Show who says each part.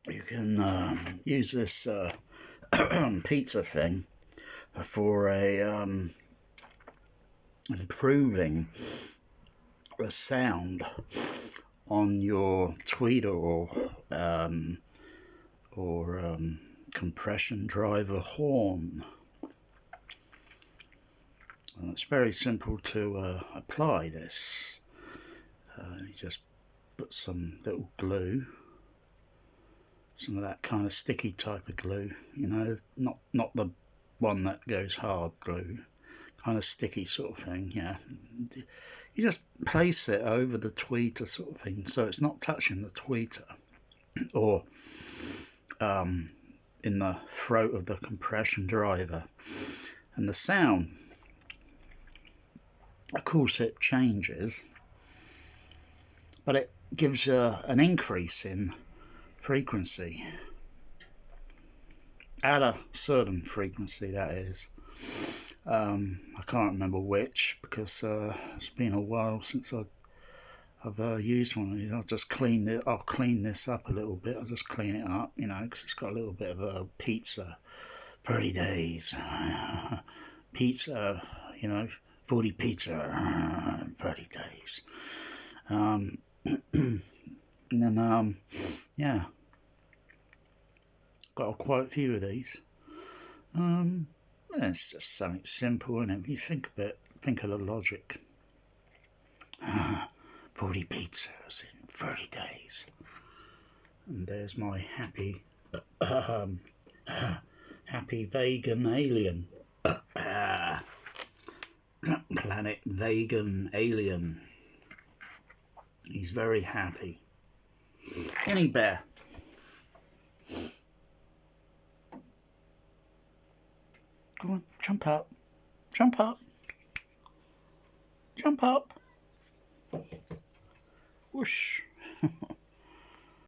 Speaker 1: you can use this pizza thing for improving the sound on your tweeter or compression driver horn. And it's very simple to apply this. You just put some little glue, some of that kind of sticky type of glue, you know, not the one that goes hard glue, kind of sticky sort of thing. Yeah, you just place it over the tweeter sort of thing, so it's not touching the tweeter or in the throat of the compression driver. And the sound, of course, it changes, but it gives an increase in frequency at a certain frequency, that is. I can't remember which, because it's been a while since I've used one of these. I'll clean this up a little bit. I'll just clean it up, you know, because it's got a little bit of a pizza 30 days pizza, you know, 40 pizza 30 days. And then yeah, got quite a few of these. It's just something simple, and if you think of it, think of the logic. 40 pizzas in 30 days. And there's my happy happy vegan alien. Planet vegan alien. He's very happy. Any bear. Go on, jump up. Jump up. Jump up. Whoosh.